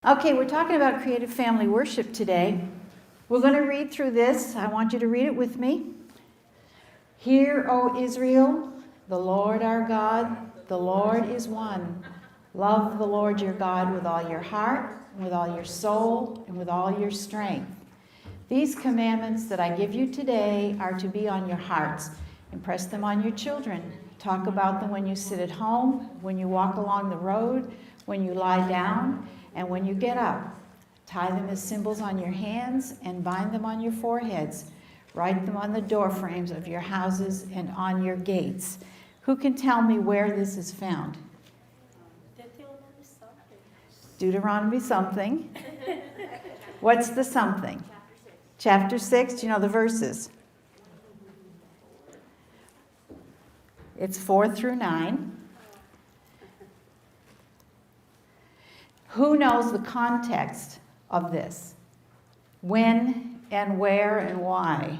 Okay, we're talking about creative family worship today. We're going to read through this. I want you to read it with me. Hear, O Israel, the Lord our God, the Lord is one. Love the Lord your God with all your heart, and with all your soul, and with all your strength. These commandments that I give you today are to be on your hearts. Impress them on your children. Talk about them when you sit at home, when you walk along the road, when you lie down, and when you get up. Tie them as symbols on your hands and bind them on your foreheads. Write them on the door frames of your houses and on your gates. Who can tell me where this is found? Deuteronomy something. What's the something? Chapter 6. Do you know the verses? It's 4 through 9. Who knows the context of this? When and where and why?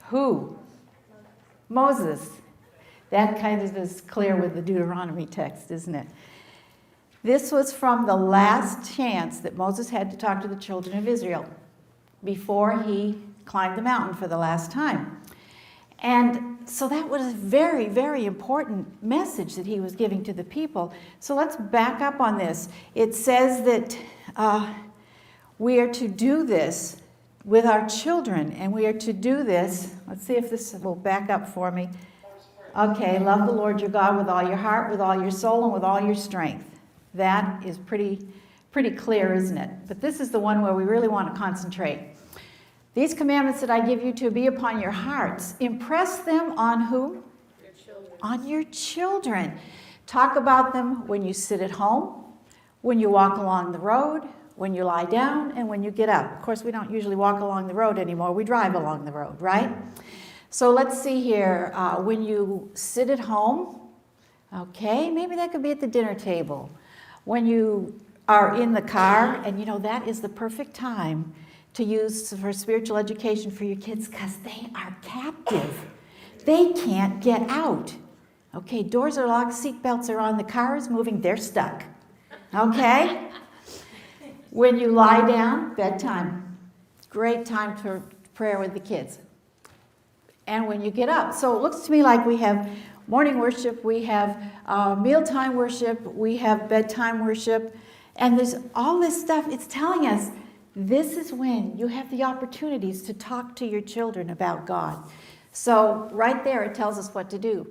Who? Moses. That kind of is clear with the Deuteronomy text, isn't it? This was from the last chance that Moses had to talk to the children of Israel before he climbed the mountain for the last time. And so that was a very, very important message that he was giving to the people. So let's back up on this. It says that we are to do this with our children, and we are to do this. Let's see if this will back up for me. Okay, love the Lord your God with all your heart, with all your soul, and with all your strength. That is pretty clear, isn't it? But this is the one where we really want to concentrate. These commandments that I give you to be upon your hearts, impress them on whom? Your children. On your children. Talk about them when you sit at home, when you walk along the road, when you lie down, and when you get up. Of course, we don't usually walk along the road anymore. We drive along the road, right? So let's see here. When you sit at home, okay, maybe that could be at the dinner table. When you are in the car, and you know that is the perfect time to use for spiritual education for your kids because they are captive. They can't get out. Okay, doors are locked, seat belts are on, the car is moving, they're stuck. Okay? When you lie down, bedtime. Great time for prayer with the kids. And when you get up. So it looks to me like we have morning worship, we have mealtime worship, we have bedtime worship, and there's all this stuff. It's telling us this is when you have the opportunities to talk to your children about God. So right there it tells us what to do.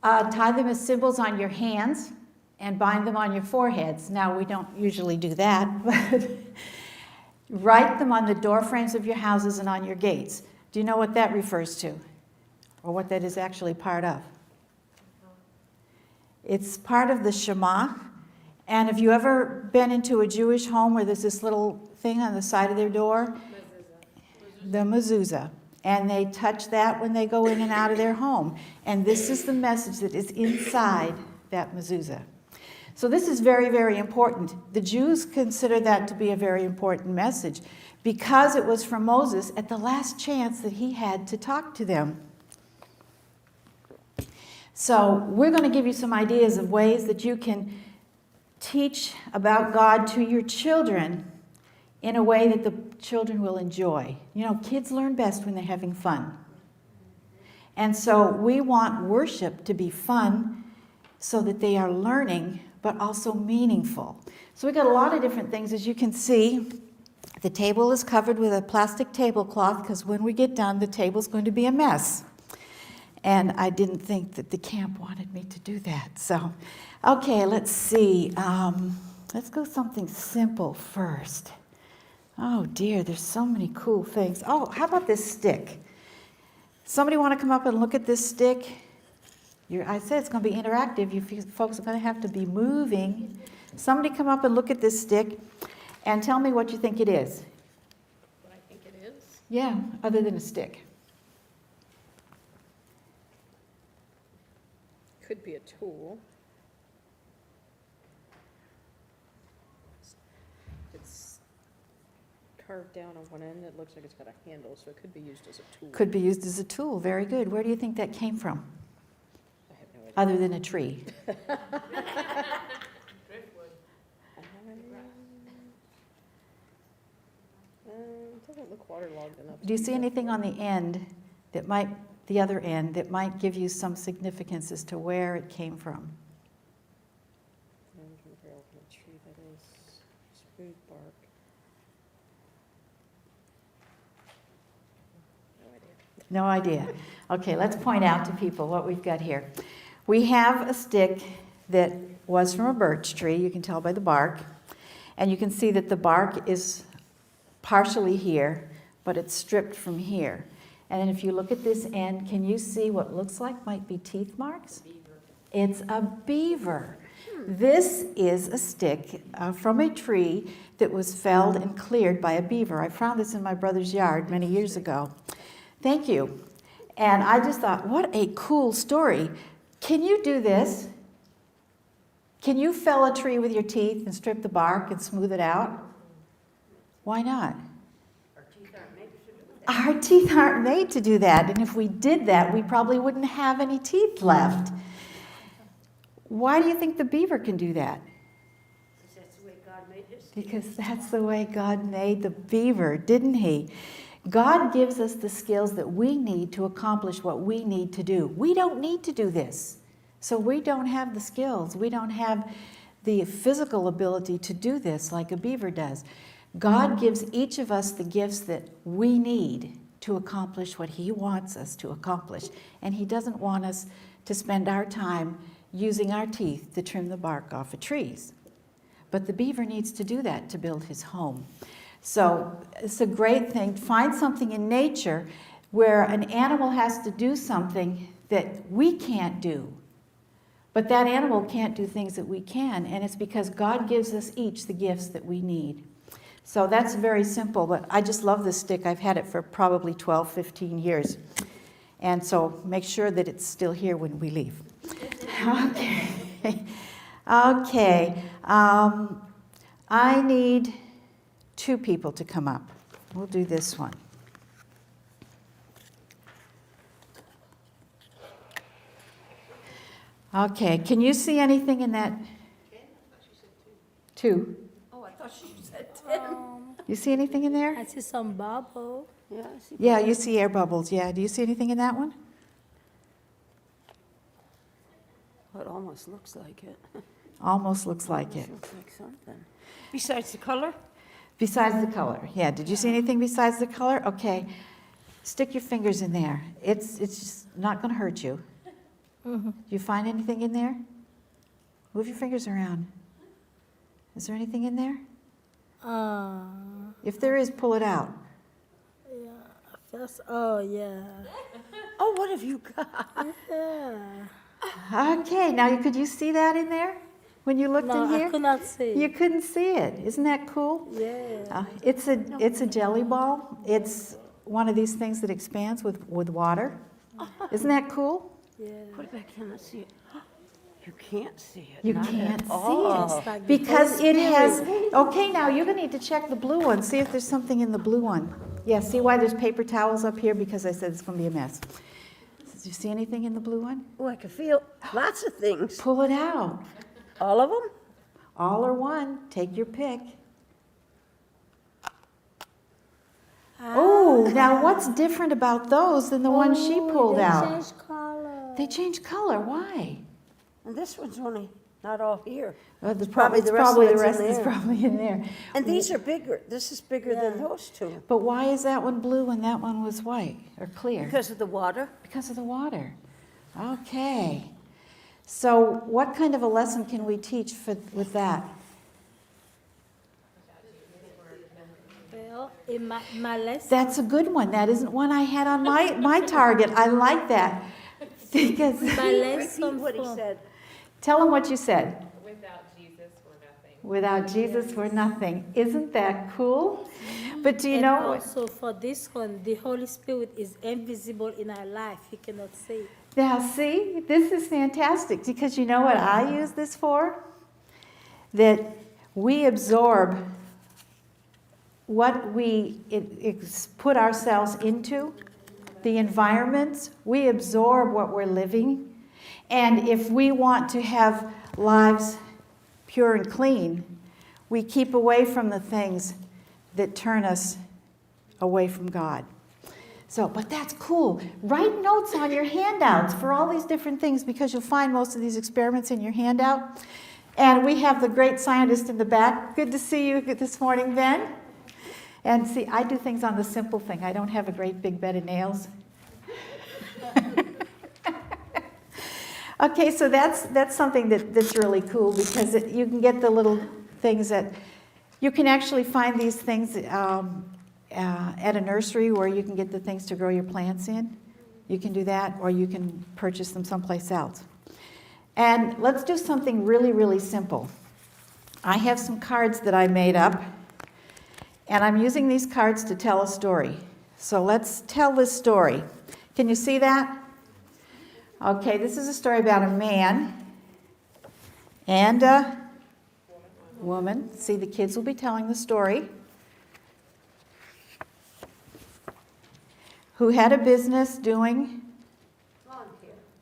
Tie them as symbols on your hands and bind them on your foreheads. Now we don't usually do that, but write them on the door frames of your houses and on your gates. Do you know what that refers to? Or what that is actually part of? It's part of the Shema. And have you ever been into a Jewish home where there's this little thing on the side of their door? The mezuzah. And they touch that when they go in and out of their home. And this is the message that is inside that mezuzah. So this is very, very important. The Jews consider that to be a very important message because it was from Moses at the last chance that he had to talk to them. So we're going to give you some ideas of ways that you can teach about God to your children in a way that the children will enjoy. You know, kids learn best when they're having fun. And so we want worship to be fun so that they are learning, but also meaningful. So we've got a lot of different things. As you can see, the table is covered with a plastic tablecloth because when we get done, the table's going to be a mess. And I didn't think that the camp wanted me to do that. So, okay, let's see. Let's go something simple first. Oh dear, there's so many cool things. Oh, how about this stick? Somebody want to come up and look at this stick? I said it's going to be interactive. You folks are going to have to be moving. Somebody come up and look at this stick and tell me what you think it is. What I think it is? Yeah, other than a stick. Could be a tool. It's carved down on one end. It looks like it's got a handle, so it could be used as a tool. Could be used as a tool. Very good. Where do you think that came from? I have no other than a tree? It doesn't look waterlogged enough. Do you see anything on the end that might, the other end, that might give you some significance as to where it came from? Burrill from a tree that is smooth bark. No idea. No idea. Okay, let's point out to people what we've got here. We have a stick that was from a birch tree, you can tell by the bark, and you can see that the bark is partially here, but it's stripped from here. And then if you look at this end, can you see what looks like might be teeth marks? It's a beaver. This is a stick from a tree that was felled and cleared by a beaver. I found this in my brother's yard many years ago. Thank you. And I just thought, what a cool story. Can you do this? Can you fell a tree with your teeth and strip the bark and smooth it out? Why not? Our teeth aren't made to do that. And if we did that, we probably wouldn't have any teeth left. Why do you think the beaver can do that? Because that's the way God made the beaver, didn't he? God gives us the skills that we need to accomplish what we need to do. We don't need to do this. So we don't have the skills. We don't have the physical ability to do this like a beaver does. God gives each of us the gifts that we need to accomplish what he wants us to accomplish. And he doesn't want us to spend our time using our teeth to trim the bark off of trees. But the beaver needs to do that to build his home. So it's a great thing. Find something in nature where an animal has to do something that we can't do. But that animal can't do things that we can, and it's because God gives us each the gifts that we need. So that's very simple, but I just love this stick. I've had it for probably 12, 15 years. And so make sure that it's still here when we leave. Okay. Okay. I need 2 people to come up. We'll do this one. Okay, can you see anything in that? 2. Oh, I thought she said 10. You see anything in there? I see some bubble. Yeah, I see. Yeah, you see air bubbles. Yeah, do you see anything in that one? Well, it almost looks like it. Almost looks like it. Looks like something. Besides the color? Besides the color. Yeah, did you see anything besides the color? Okay, stick your fingers in there. It's just not going to hurt you. Do you find anything in there? Move your fingers around. Is there anything in there? If there is, pull it out. Yeah, just, oh, yeah. Oh, what have you got? Yeah. Okay, now could you see that in there when you looked No, in here? I could not see. You couldn't see it. Isn't that cool? Yeah. It's a jelly ball. It's one of these things that expands with water. Isn't that cool? Yeah. What if I cannot see it? You can't see it. You not can't at see all. It's like the because Holy it has. Spirit. Okay, now you're gonna need to check the blue one. See if there's something in the blue one. Yeah. See why there's paper towels up here? Because I said it's gonna be a mess. Did you see anything in the blue one? Oh, I can feel lots of things. Pull it out. All of them? All or one. Take your pick. Oh, now what's different about those than the one she pulled they out? Change color. They change color. Why? And this one's only not all here. There's probably the rest probably of the it's rest in is there. probably in there. And these are bigger. This is bigger than Yeah. those two. But why is that one blue and that one was white or clear? Because of the water. Because of the water. Okay. So what kind of a lesson can we teach with that? Well, in my lesson, That's a good one. That isn't one I had on my target. I like that. Because my Repeat lesson what he from, said. tell them what you said. Without Jesus, we're nothing. Without Jesus, we're nothing. Isn't that cool? But do you and know? also for this one, the Holy Spirit is invisible in our life. You cannot see it. Now, see, this is fantastic because you know what I use this for? That we absorb what we put ourselves into, the environments, we absorb what we're living, And if we want to have lives pure and clean, we keep away from the things that turn us away from God. So, but that's cool. Write notes on your handouts for all these different things, because you'll find most of these experiments in your handout. And we have the great scientist in the back. Good to see you this morning, Ben. And see, I do things on the simple thing. I don't have a great big bed of nails. Okay, so that's something that's really cool, because you can get the little things that you can actually find these things at a nursery where you can get the things to grow your plants in. You can do that, or you can purchase them someplace else. And let's do something really, really simple. I have some cards that I made up, and I'm using these cards to tell a story. So let's tell this story. Can you see that? Okay, this is a story about a man and a woman. See, the kids will be telling the story. Who had a business doing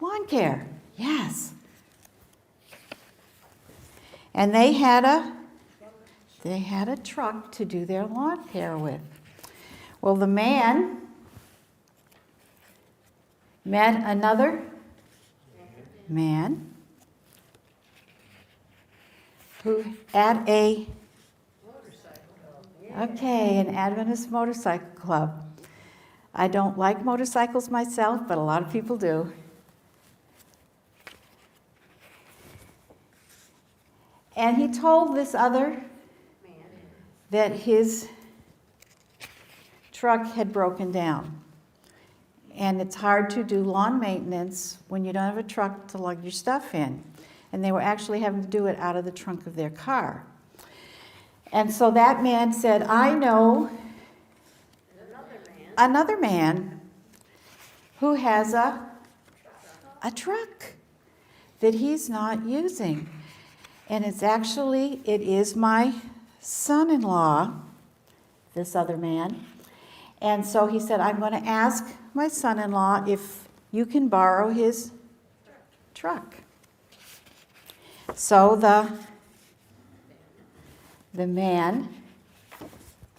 lawn care. Yes. And they had a truck to do their lawn care with. Well, the man met another man who at an Adventist motorcycle club. I don't like motorcycles myself, but a lot of people do. And he told this other man that his truck had broken down. And it's hard to do lawn maintenance when you don't have a truck to lug your stuff in. And they were actually having to do it out of the trunk of their car. And so that man said, I know another man who has a truck that he's not using. And it is my son-in-law, this other man. And so he said, I'm going to ask my son-in-law if you can borrow his truck. So the man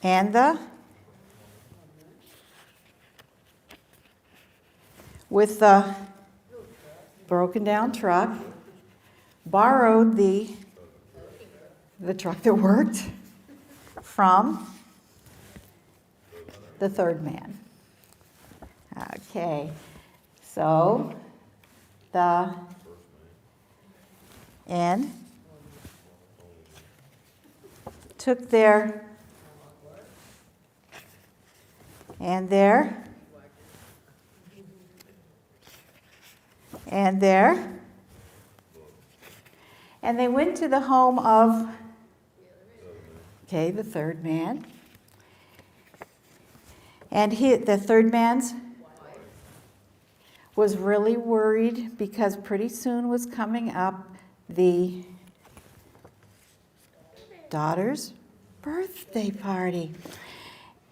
and with the broken down truck borrowed the truck that worked from the third man. Okay, so took their and they went to the home of the third man. And the third man's was really worried because pretty soon was coming up the daughter's birthday party.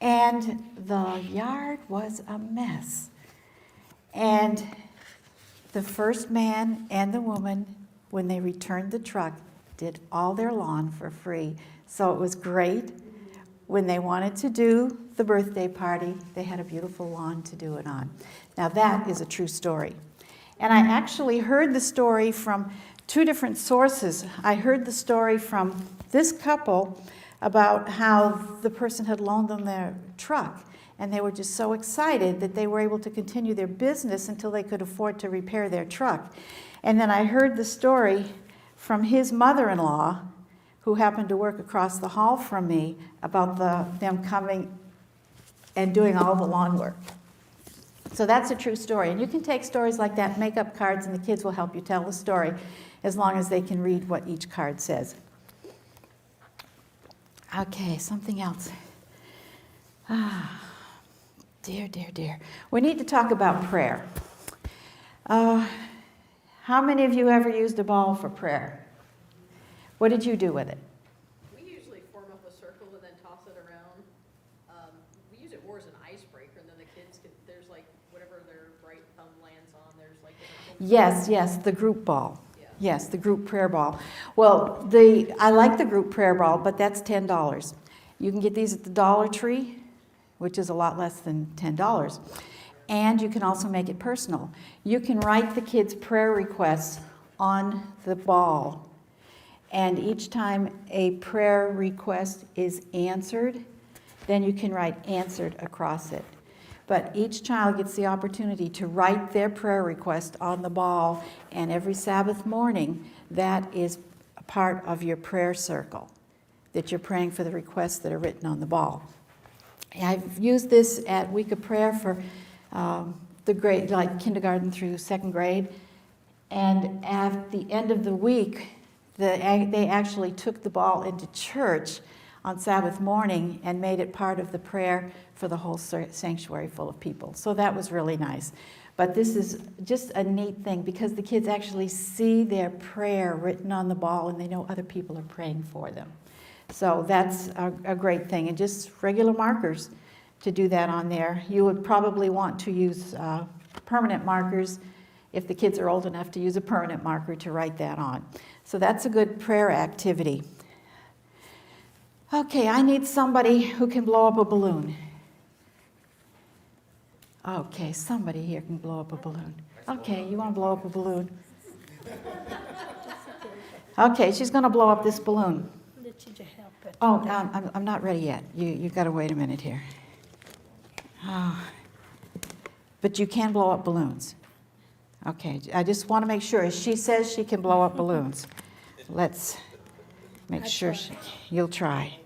And the yard was a mess. And the first man and the woman, when they returned the truck, did all their lawn for free. So it was great. When they wanted to do the birthday party, they had a beautiful lawn to do it on. Now that is a true story. And I actually heard the story from two different sources. I heard the story from this couple about how the person had loaned them their truck, and they were just so excited that they were able to continue their business until they could afford to repair their truck. And then I heard the story from his mother-in-law, who happened to work across the hall from me, about them coming and doing all the lawn work. So that's a true story. And you can take stories like that, make up cards, and the kids will help you tell the story as long as they can read what each card says. Okay, something else. Dear. We need to talk about prayer. How many of you ever used a ball for prayer? What did you do with it? We usually form up a circle and then toss it around. We use it more as an icebreaker, and then the kids there's like whatever their right thumb lands on, there's like different Yes, the group ball. Yes, the group prayer ball. Well, I like the group prayer ball, but that's $10. You can get these at the Dollar Tree, which is a lot less than $10. And you can also make it personal. You can write the kids' prayer requests on the ball. And each time a prayer request is answered, then you can write answered across it. But each child gets the opportunity to write their prayer request on the ball, and every Sabbath morning, that is a part of your prayer circle, that you're praying for the requests that are written on the ball. I've used this at Week of Prayer for the grade, like kindergarten through second grade, and at the end of the week, they actually took the ball into church on Sabbath morning and made it part of the prayer for the whole sanctuary full of people. So that was really nice. But this is just a neat thing because the kids actually see their prayer written on the ball and they know other people are praying for them. So that's a great thing. And just regular markers to do that on there. You would probably want to use permanent markers if the kids are old enough to use a permanent marker to write that on. So that's a good prayer activity. Okay, I need somebody who can blow up a balloon. Okay, somebody here can blow up a balloon. Okay, you want to blow up a balloon? Okay, she's going to blow up this balloon. The teacher help it. Oh, I'm not ready yet. You've got to wait a minute here. Oh. But you can blow up balloons. Okay, I just want to make sure. She says she can blow up balloons. Let's make sure you'll try.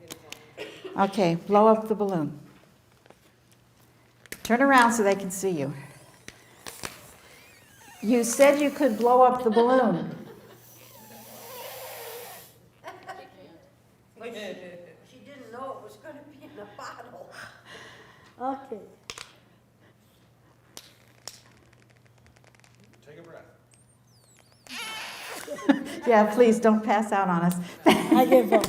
Okay, blow up the balloon. Turn around so they can see you. You said you could blow up the balloon. She didn't know it was going to be in a bottle. Okay. Take a breath. Yeah, please don't pass out on us. I give up.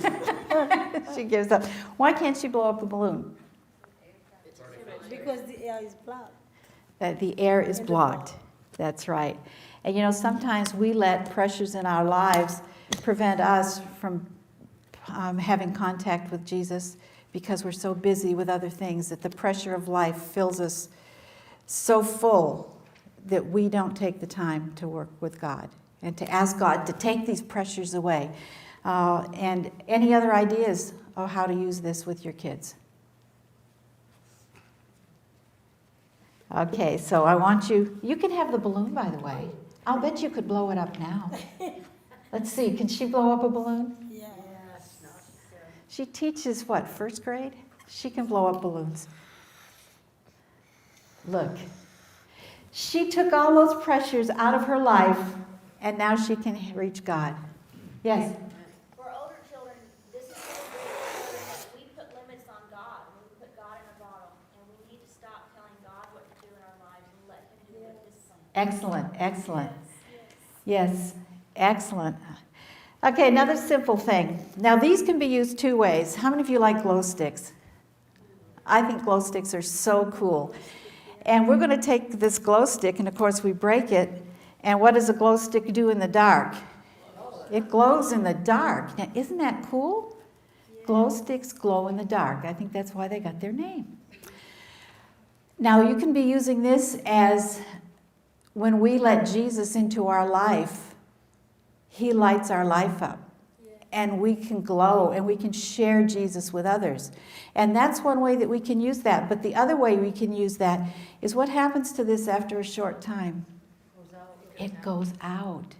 She gives up. Why can't she blow up the balloon? Because the air is blocked. That the air is blocked. That's right. And you know, sometimes we let pressures in our lives prevent us from having contact with Jesus because we're so busy with other things that the pressure of life fills us so full that we don't take the time to work with God and to ask God to take these pressures away. And any other ideas of how to use this with your kids? Okay, so I want you can have the balloon, by the way. I'll bet you could blow it up now. Let's see, can she blow up a balloon? Yes. She teaches what, first grade? She can blow up balloons. Look, she took all those pressures out of her life and now she can reach God. Yes? For older children, this is so great that we put limits on God. We put God in a bottle, and we need to stop telling God what to do in our lives and let Him do what His Son. Excellent. Yes, excellent. Okay, another simple thing. Now these can be used two ways. How many of you like glow sticks? I think glow sticks are so cool. And we're going to take this glow stick, and of course we break it. And what does a glow stick do in the dark? It glows in the dark. Now, isn't that cool? Glow sticks glow in the dark. I think that's why they got their name. Now, you can be using this as when we let Jesus into our life, He lights our life up. And we can glow and we can share Jesus with others. And that's one way that we can use that. But the other way we can use that is what happens to this after a short time? It goes out.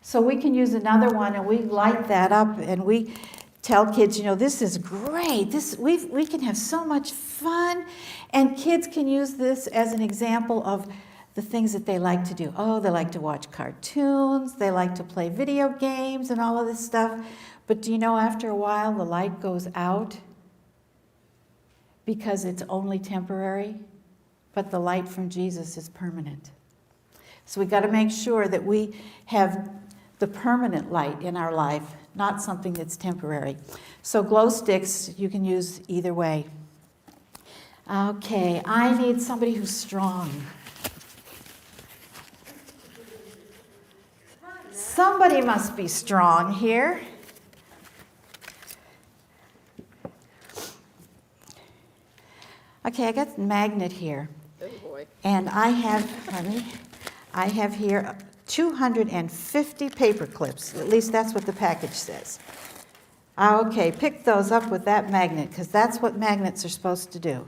So we can use another one and we light that up and we tell kids, you know, this is great. We can have so much fun. And kids can use this as an example of the things that they like to do. Oh, they like to watch cartoons. They like to play video games and all of this stuff. But do you know after a while the light goes out because it's only temporary? But the light from Jesus is permanent. So we got to make sure that we have the permanent light in our life, not something that's temporary. So glow sticks you can use either way. Okay, I need somebody who's strong. Somebody must be strong here. Okay, I got the magnet here. Oh, boy. And I have here 250 paper clips. At least that's what the package says. Okay, pick those up with that magnet, because that's what magnets are supposed to do.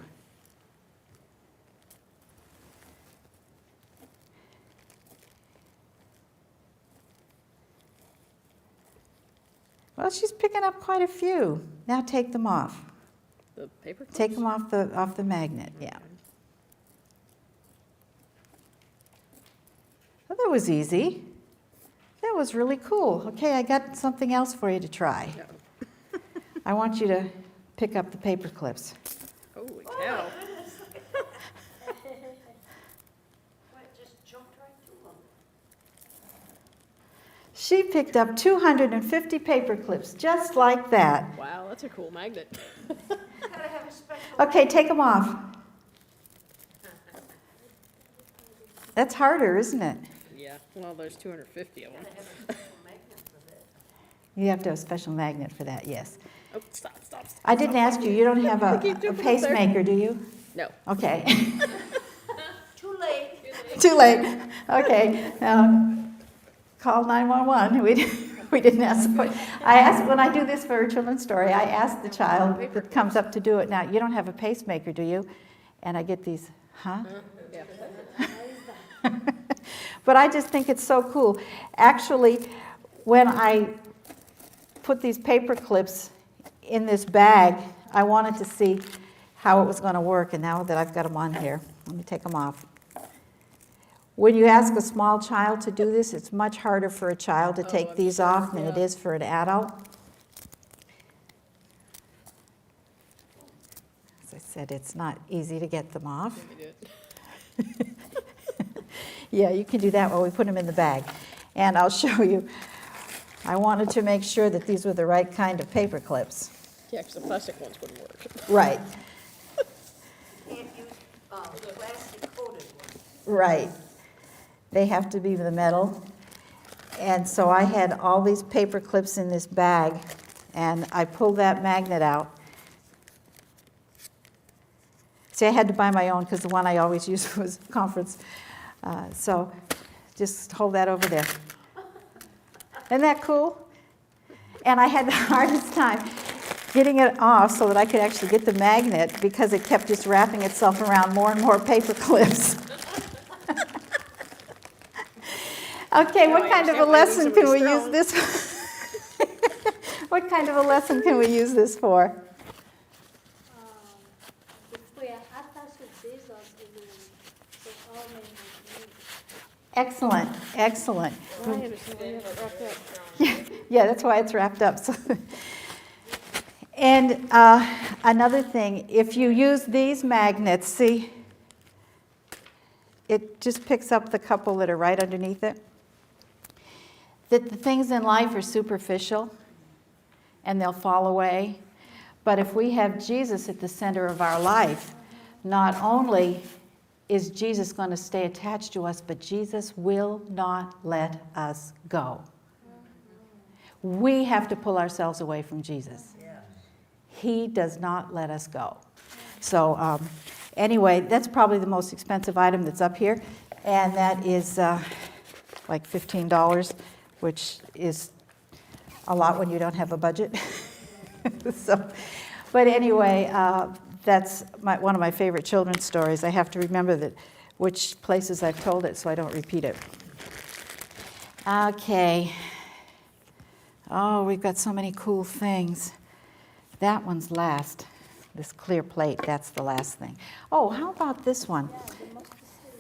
Well, she's picking up quite a few. Now take them off. The paper clips? Take them off the magnet, yeah. Well, that was easy. That was really cool. Okay, I got something else for you to try. No. I want you to pick up the paper clips. Holy cow. She picked up 250 paper clips, just like that. Wow, that's a cool magnet. Okay, take them off. That's harder, isn't it? Yeah, well, there's 250 of them. You have to have a special magnet for that, yes. Oh, stop. I didn't ask you, you don't have I keep a jumping up there. pacemaker, do you? No. Okay. Too late. Too late. Okay. Call 911. We didn't ask the question. I asked, when I do this for a children's story, I ask the child that comes up to do it, now, you don't have a pacemaker, do you? And I get these, huh? Yeah. But I just think it's so cool. Actually, when I put these paper clips in this bag, I wanted to see how it was going to work, and now that I've got them on here, let me take them off. When you ask a small child to do this, it's much harder for a child to take I'm these sure, off than it yeah. is for an adult. As I said, it's not easy to get them off. Let me do it. Yeah, you can do that while we put them in the bag. And I'll show you. I wanted to make sure that these were the right kind of paper clips. Yeah, because the plastic ones wouldn't work. Right, Can't use plastic coated ones. right. They have to be the metal. And so I had all these paper clips in this bag, and I pulled that magnet out. See, I had to buy my own because the one I always used was Conference. So just hold that over there. Isn't that cool? And I had the hardest time getting it off so that I could actually get the magnet because it kept just wrapping itself around more and more paper clips. Okay, Now what I kind of a understand why lesson can we somebody's use this? What kind of a lesson can we use this for? If we are attached to Jesus, it will so all men have need. Excellent, excellent. I understand why you have it wrapped up. Yeah, that's why it's wrapped up. So. And another thing, if you use these magnets, see, it just picks up the couple that are right underneath it. That the things in life are superficial and they'll fall away. But if we have Jesus at the center of our life, not only is Jesus going to stay attached to us, but Jesus will not let us go. We have to pull ourselves away from Jesus. He does not let us go. So anyway, that's probably the most expensive item that's up here, and that is like $15, which is a lot when you don't have a budget. But anyway, that's one of my favorite children's stories. I have to remember which places I've told it so I don't repeat it. Okay. Oh, we've got so many cool things. That one's last. This clear plate, that's the last thing. Oh, how about this one?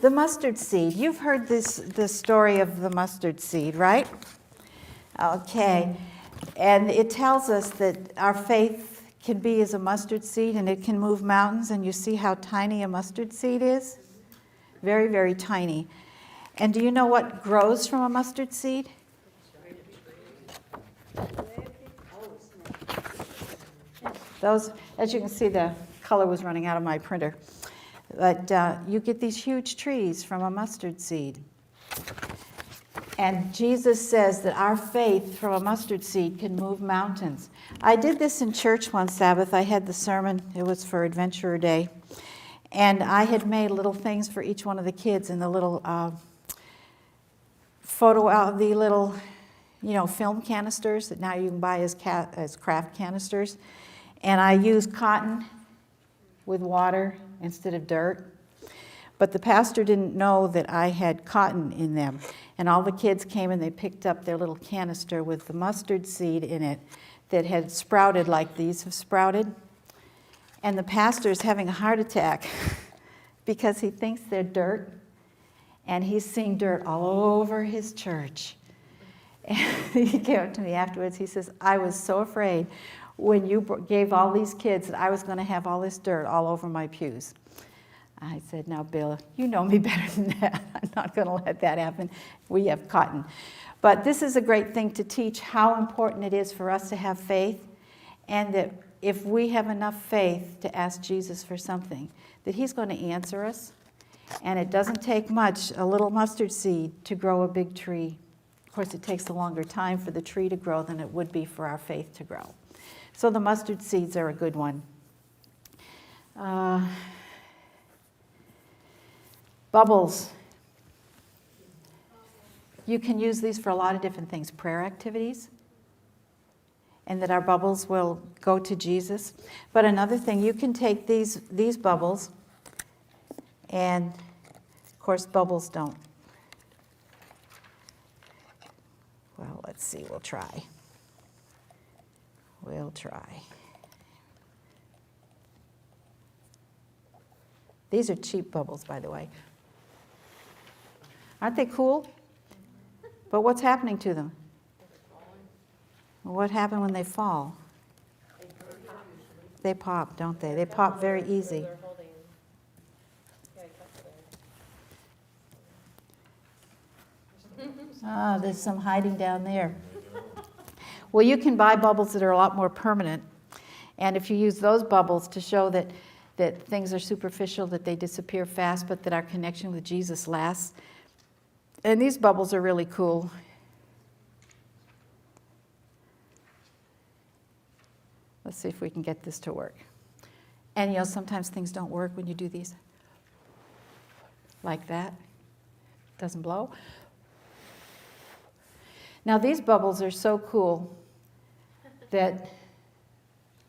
The mustard seed. You've heard the story of the mustard seed, right? Okay. And it tells us that our faith can be as a mustard seed and it can move mountains. And you see how tiny a mustard seed is? Very, very tiny. And do you know what grows from a mustard seed? Those, as you can see, the color was running out of my printer. But you get these huge trees from a mustard seed. And Jesus says that our faith from a mustard seed can move mountains. I did this in church one Sabbath. I had the sermon, it was for Adventurer Day. And I had made little things for each one of the kids in the little the little, film canisters that now you can buy as craft canisters. And I used cotton with water instead of dirt. But the pastor didn't know that I had cotton in them. And all the kids came and they picked up their little canister with the mustard seed in it that had sprouted like these have sprouted. And the pastor's having a heart attack because he thinks they're dirt. And he's seeing dirt all over his church. And he came up to me afterwards. He says, I was so afraid when you gave all these kids that I was going to have all this dirt all over my pews. I said, now, Bill, you know me better than that. I'm not going to let that happen. We have cotton. But this is a great thing to teach how important it is for us to have faith, and that if we have enough faith to ask Jesus for something, that he's going to answer us. And it doesn't take much, a little mustard seed, to grow a big tree. Of course, it takes a longer time for the tree to grow than it would be for our faith to grow. So the mustard seeds are a good one. Bubbles. You can use these for a lot of different things. Prayer activities. And that our bubbles will go to Jesus. But another thing, you can take these bubbles, and of course bubbles don't. Well, let's see, we'll try. These are cheap bubbles, by the way. Aren't they cool? But what's happening to them? What happens when they fall? They pop, don't they? They pop very easy. They're holding. Yeah, that's it. There's some hiding down there. Well, you can buy bubbles that are a lot more permanent. And if you use those bubbles to show that things are superficial, that they disappear fast, but that our connection with Jesus lasts. And these bubbles are really cool. Let's see if we can get this to work. And sometimes things don't work when you do these. Like that. Doesn't blow. Now these bubbles are so cool that,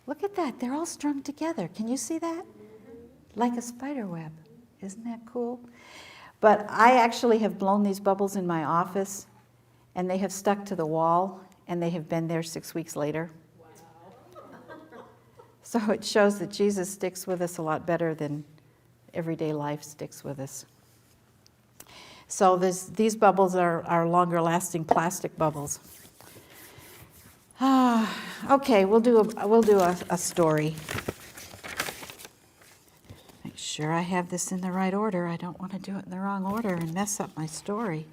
look at that, they're all strung together. Can you see that? Like a spider web. Isn't that cool? But I actually have blown these bubbles in my office, and they have stuck to the wall, and they have been there 6 weeks later. So it shows that Jesus sticks with us a lot better than everyday life sticks with us. So these bubbles are longer lasting plastic bubbles. Okay, we'll do a story. Make sure I have this in the right order. I don't want to do it in the wrong order and mess up my story.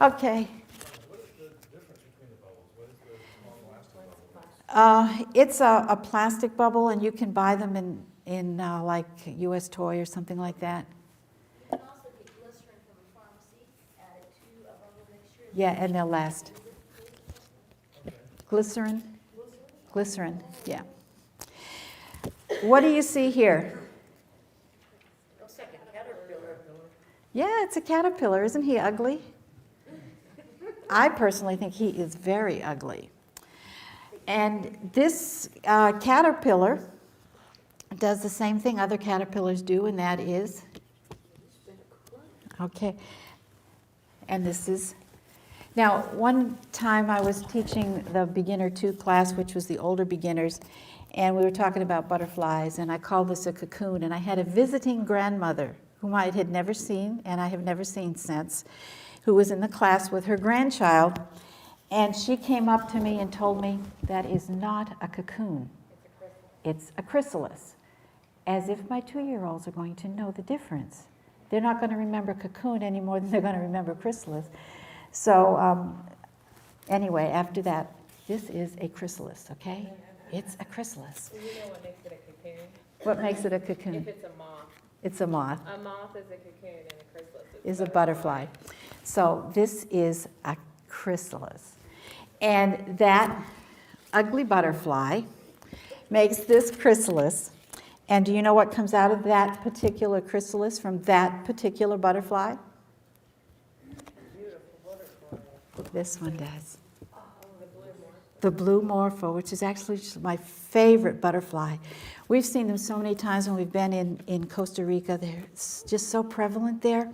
Okay. What is the difference between the bubbles? What is the long-lasting bubble? It's a plastic bubble, and you can buy them in like U.S. Toy or something like that. You can also get glycerin from a pharmacy, add it to a bubble mixture. Yeah, and they'll last. Glycerin, yeah. What do you see here? Looks like a caterpillar. Yeah, it's a caterpillar. Isn't he ugly? I personally think he is very ugly. And this caterpillar does the same thing other caterpillars do, and that is, okay, and this is, now one time I was teaching the beginner 2 class, which was the older beginners, and we were talking about butterflies, and I called this a cocoon, and I had a visiting grandmother whom I had never seen, and I have never seen since, who was in the class with her grandchild, and she came up to me and told me, that is not a cocoon, it's a chrysalis. As if my 2-year-olds are going to know the difference. They're not going to remember cocoon any more than they're going to remember chrysalis. So anyway, after that, this is a chrysalis, okay? It's a chrysalis. Do you know what makes it a cocoon? What makes it a cocoon? If it's a moth. It's a moth. A moth is a cocoon and a chrysalis Is a butterfly. So this is a chrysalis. And that ugly butterfly makes this chrysalis. And do you know what comes out of that particular chrysalis from that particular butterfly? This one does. The blue morpho, which is actually my favorite butterfly. We've seen them so many times when we've been in Costa Rica. They're just so prevalent there.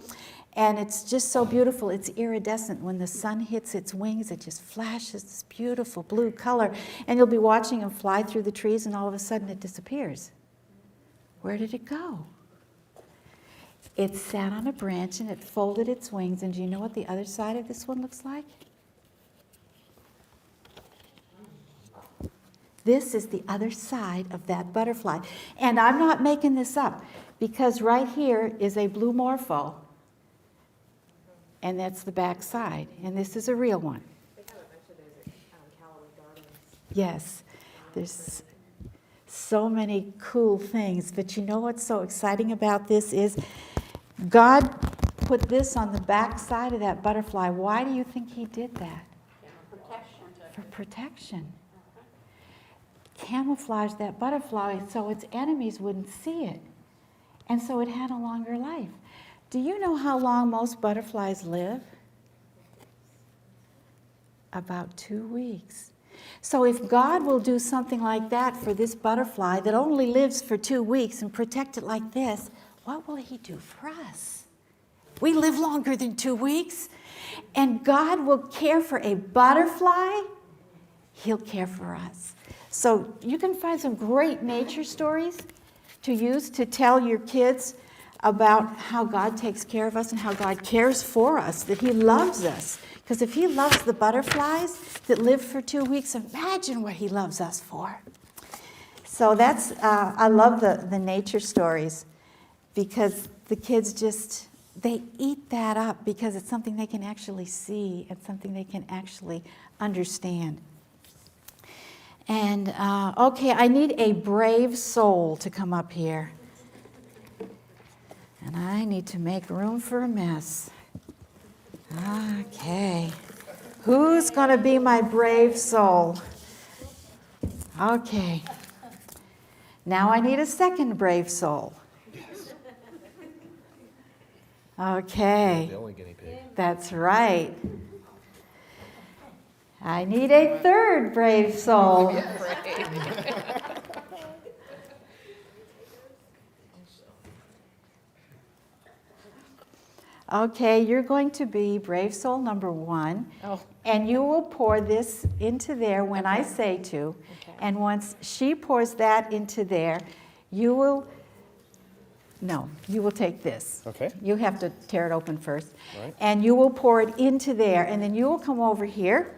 And it's just so beautiful. It's iridescent. When the sun hits its wings, it just flashes this beautiful blue color. And you'll be watching them fly through the trees, and all of a sudden it disappears. Where did it go? It sat on a branch and it folded its wings. And do you know what the other side of this one looks like? This is the other side of that butterfly. And I'm not making this up, because right here is a blue morpho. And that's the back side. And this is a real one. They have a bunch of those at Callaway Gardens. Yes, there's so many cool things. But you know what's so exciting about this is God put this on the back side of that butterfly. Why do you think he did that? For protection. Camouflage that butterfly so its enemies wouldn't see it. And so it had a longer life. Do you know how long most butterflies live? About 2 weeks. So if God will do something like that for this butterfly that only lives for 2 weeks and protect it like this, what will he do for us? We live longer than 2 weeks. And God will care for a butterfly. He'll care for us. So you can find some great nature stories to use to tell your kids about how God takes care of us and how God cares for us, that he loves us. Because if he loves the butterflies that live for 2 weeks, imagine what he loves us for. So that's, I love the nature stories, because the kids just, they eat that up because it's something they can actually see and something they can actually understand. And, okay, I need a brave soul to come up here. And I need to make room for a mess. Okay. Who's going to be my brave soul? Okay. Now I need a second brave soul. Okay. The only guinea pig. That's right. I need a third brave soul. Okay, you're going to be brave soul number 1. Oh. And you will pour this into there when I say to. Okay. And once she pours that into there, you will take this. Okay. You have to tear it open first. Right. And you will pour it into there. And then you will come over here.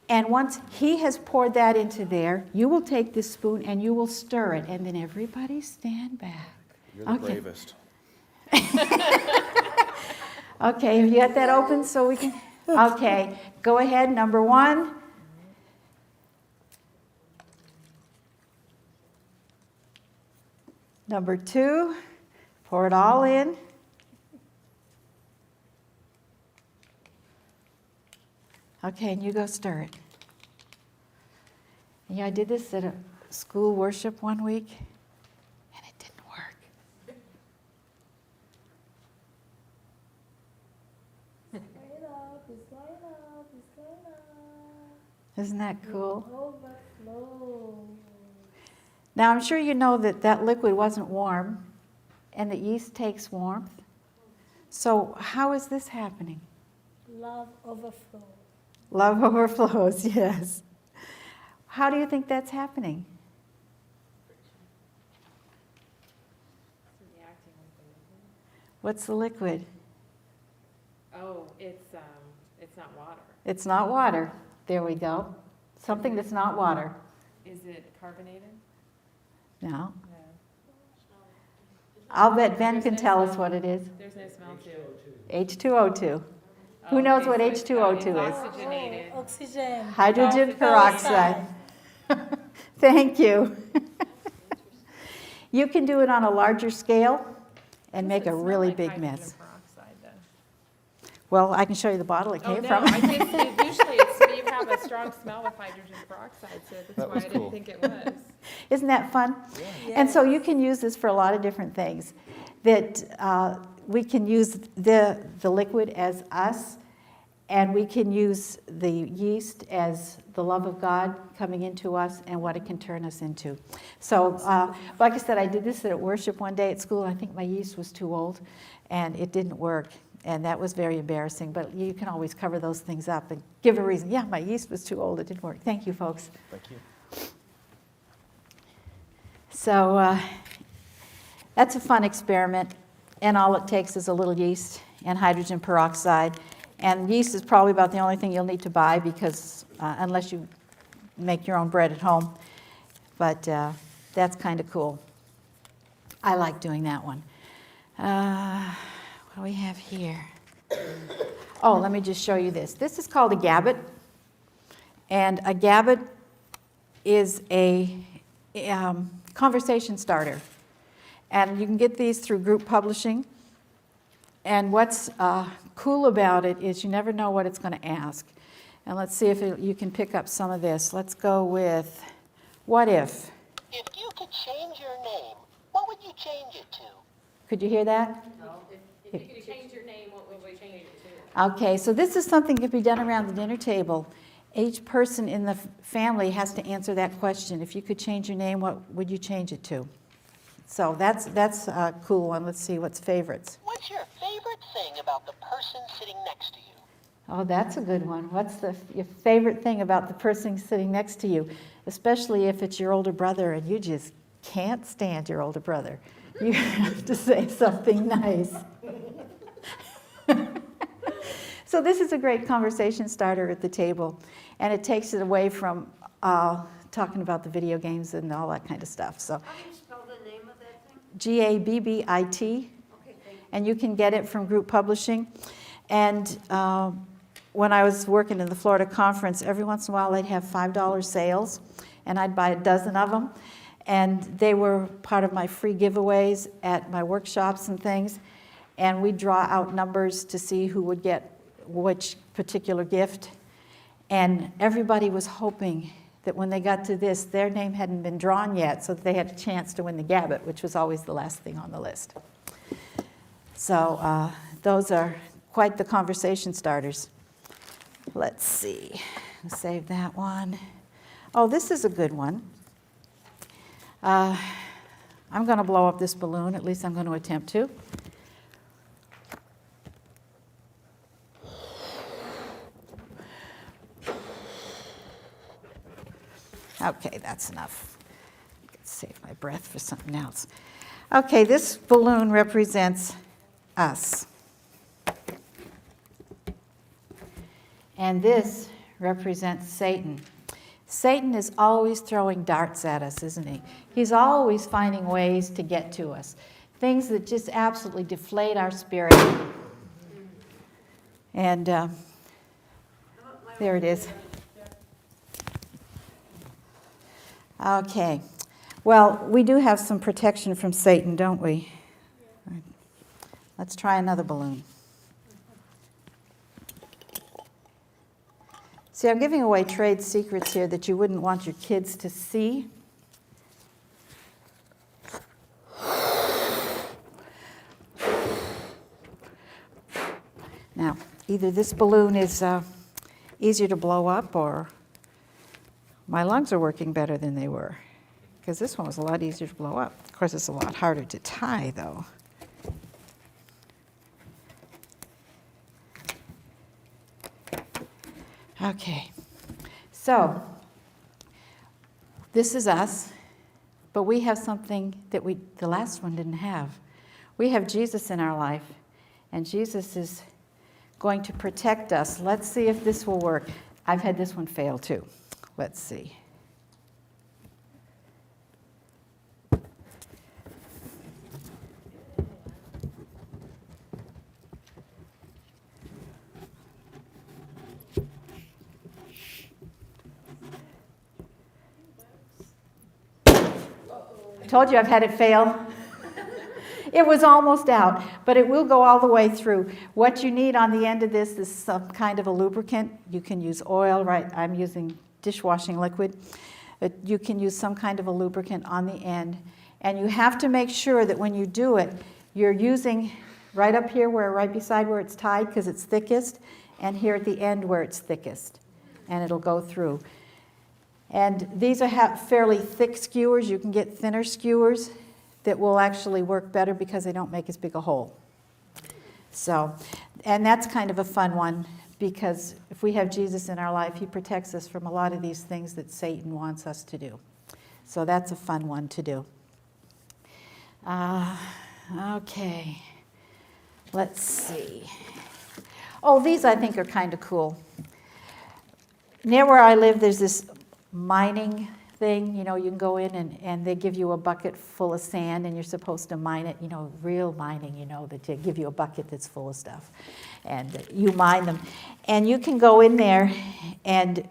And once he has poured that into there, you will take this spoon and you will stir it. And then everybody stand back. You're the Okay. bravest. Okay, have you got that open so we can? Okay, go ahead, number 1. Number 2, pour it all in. Okay, and you go stir it. And I did this at a school worship one week, and it didn't work. Isn't that cool? Now, I'm sure you know that that liquid wasn't warm, and the yeast takes warmth. So how is this happening? Love overflow. Love overflows, yes. How do you think that's happening? Reacting with the liquid. What's the liquid? Oh, it's not water. It's not water. There we go. Something that's not water. Is it carbonated? No. No. I'll bet Ben can tell us what it is. There's no smell to it. H2O2. Who knows what H2O2 is? Oxygenated. Oxygen. Hydrogen peroxide. Thank you. You can do it on a larger scale and make a really big Hydrogen mess. peroxide, though. Well, I can show you the bottle it Oh, came no, from. I just, usually you have a strong smell of hydrogen peroxide, so that's That why was I cool. didn't think it was. Isn't that fun? And so you can use this for a lot of different things. That we can use the liquid as us, and we can use the yeast as the love of God coming into us and what it can turn us into. So, like I said, I did this at worship one day at school. I think my yeast was too old, and it didn't work. And that was very embarrassing, but you can always cover those things up and give a reason. Yeah, my yeast was too old, it didn't work. Thank you, folks. Thank you. So that's a fun experiment, and all it takes is a little yeast and hydrogen peroxide. And yeast is probably about the only thing you'll need to buy, because unless you make your own bread at home. But that's kind of cool. I like doing that one. What do we have here? Oh, let me just show you this. This is called a gabbet. And a gabbet is a conversation starter. And you can get these through group publishing. And what's cool about it is you never know what it's going to ask. And let's see if you can pick up some of this. Let's go with, what if? If you could change your name, what would you change it to? Could you hear that? If you could change your name, what would you change it to? Okay, so this is something that can be done around the dinner table. Each person in the family has to answer that question. If you could change your name, what would you change it to? So that's a cool one. Let's see what's favorites. What's your favorite thing about the person sitting next to you? Oh, that's a good one. What's your favorite thing about the person sitting next to you? Especially if it's your older brother and you just can't stand your older brother. You have to say something nice. So this is a great conversation starter at the table, and it takes it away from talking about the video games and all that kind of stuff. So, How do you spell the name of that thing? Gabbit, Okay, thank you. and you can get it from group publishing. And when I was working in the Florida conference, every once in a while they'd have $5 sales, and I'd buy a dozen of them. And they were part of my free giveaways at my workshops and things. And we'd draw out numbers to see who would get which particular gift. And everybody was hoping that when they got to this, their name hadn't been drawn yet, so that they had a chance to win the Gabbit, which was always the last thing on the list. So those are quite the conversation starters. Let's see, save that one. Oh, this is a good one. I'm going to blow up this balloon, at least I'm going to attempt to. Okay, that's enough. Let's save my breath for something else. Okay, this balloon represents us. And this represents Satan. Satan is always throwing darts at us, isn't he? He's always finding ways to get to us. Things that just absolutely deflate our spirit. And there it is. Okay. Well, we do have some protection from Satan, don't we? Let's try another balloon. See, I'm giving away trade secrets here that you wouldn't want your kids to see. Now, either this balloon is easier to blow up, or my lungs are working better than they were, because this one was a lot easier to blow up. Of course, it's a lot harder to tie, though. Okay, so this is us, but we have something that the last one didn't have. We have Jesus in our life, and Jesus is going to protect us. Let's see if this will work. I've had this one fail too. Let's see. Told you I've had it fail. It was almost out, but it will go all the way through. What you need on the end of this is some kind of a lubricant. You can use oil, right? I'm using dishwashing liquid. But you can use some kind of a lubricant on the end. And you have to make sure that when you do it, you're using right up here, right beside where it's tied, because it's thickest, and here at the end where it's thickest. And it'll go through. And these are fairly thick skewers. You can get thinner skewers that will actually work better because they don't make as big a hole. So, and that's kind of a fun one, because if we have Jesus in our life, he protects us from a lot of these things that Satan wants us to do. So that's a fun one to do. Okay, let's see. Oh, these I think are kind of cool. Near where I live, there's this mining thing. You know, you can go in and they give you a bucket full of sand and you're supposed to mine it. You know, real mining, you know, that they give you a bucket that's full of stuff. And you mine them. And you can go in there and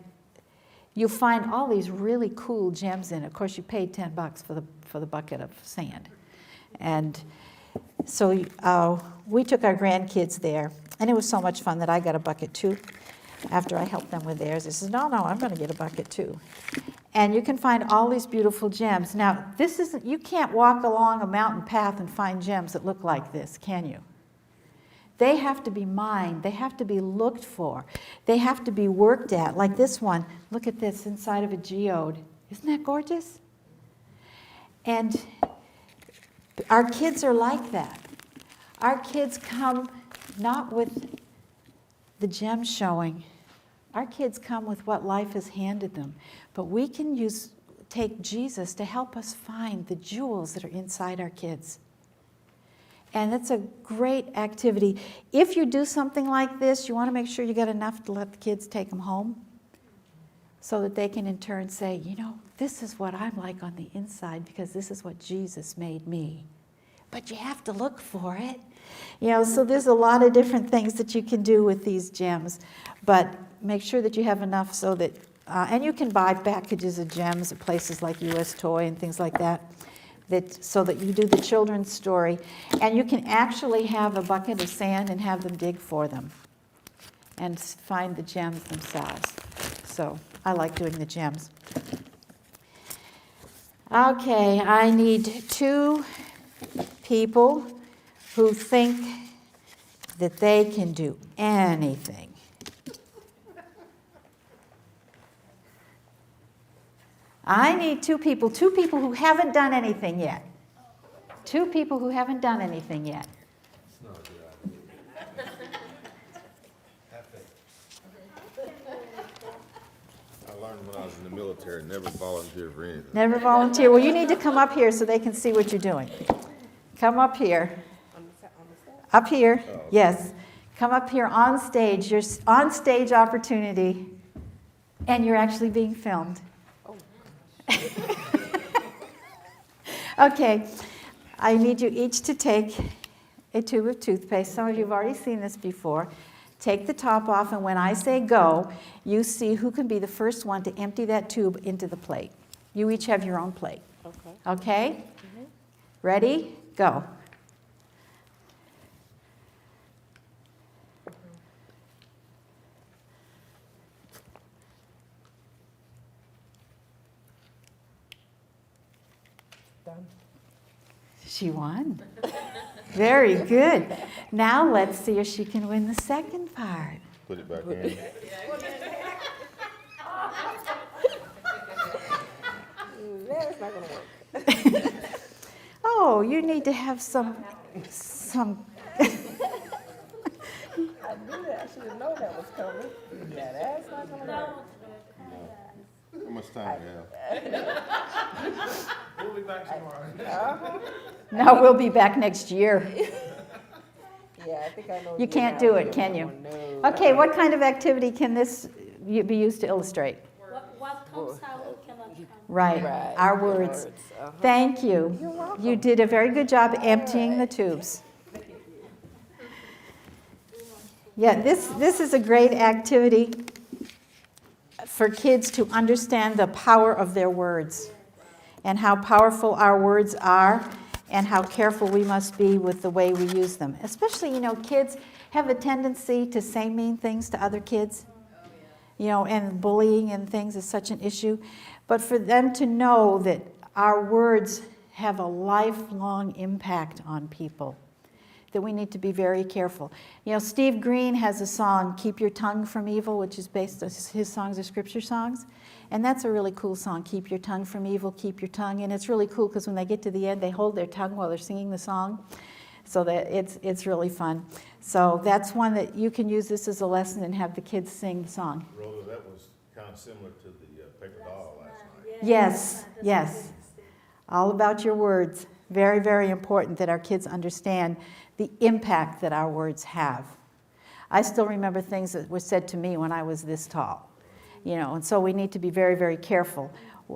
you find all these really cool gems in it. Of course, you paid $10 for the bucket of sand. And so we took our grandkids there. And it was so much fun that I got a bucket too. After I helped them with theirs, I said, no, I'm going to get a bucket too. And you can find all these beautiful gems. Now, you can't walk along a mountain path and find gems that look like this, can you? They have to be mined. They have to be looked for. They have to be worked at. Like this one. Look at this inside of a geode. Isn't that gorgeous? And our kids are like that. Our kids come not with the gems showing. Our kids come with what life has handed them. But we can take Jesus to help us find the jewels that are inside our kids. And it's a great activity. If you do something like this, you want to make sure you get enough to let the kids take them home so that they can in turn say, you know, this is what I'm like on the inside because this is what Jesus made me. But you have to look for it. You know, so there's a lot of different things that you can do with these gems. But make sure that you have enough so that, and you can buy packages of gems at places like US Toy and things like that. So that you do the children's story. And you can actually have a bucket of sand and have them dig for them and find the gems themselves. So I like doing the gems. Okay, I need 2 people who think that they can do anything. I need 2 people who haven't done anything yet. 2 people who haven't done anything yet. It's not a good idea. Have faith. I learned when I was in the military, never volunteer for anything. Never volunteer. Well, you need to come up here so they can see what you're doing. Come up here. Up here, yes. Come up here on stage. Your on-stage opportunity, and you're actually being filmed. Okay, I need you each to take a tube of toothpaste. Some of you have already seen this before. Take the top off, and when I say go, you see who can be the first one to empty that tube into the plate. You each have your own plate. Okay. Okay? Mm-hmm. Ready? Go. She won. Very good. Now let's see if she can win the second part. Put it back in. That's not gonna work. Oh, you need to have some. I knew that. I should have known that was coming. Yeah, that's not gonna work. How much time do you have? We'll be back tomorrow. No, we'll be back next year. Yeah, I think I know. You can't do it, can you? No. Okay, what kind of activity can this be used to illustrate? What comes out cannot come. Right, Right, our words. Uh-huh. Thank you. You're welcome. You did a very good job emptying the tubes. Yeah, this is a great activity for kids to understand the power of their words and how powerful our words are and how careful we must be with the way we use them. Especially, kids have a tendency to say mean things to other kids. And bullying and things is such an issue. But for them to know that our words have a lifelong impact on people, that we need to be very careful. Steve Green has a song, Keep Your Tongue from Evil, which is based on his songs are scripture songs. And that's a really cool song, Keep Your Tongue from Evil, Keep Your Tongue. And it's really cool because when they get to the end, they hold their tongue while they're singing the song. So that it's really fun. So that's one that you can use this as a lesson and have the kids sing the song. Rhoda, that was kind of similar to the paper doll last night. Yes. All about your words. Very, very important that our kids understand the impact that our words have. I still remember things that were said to me when I was this tall. And so we need to be very, very careful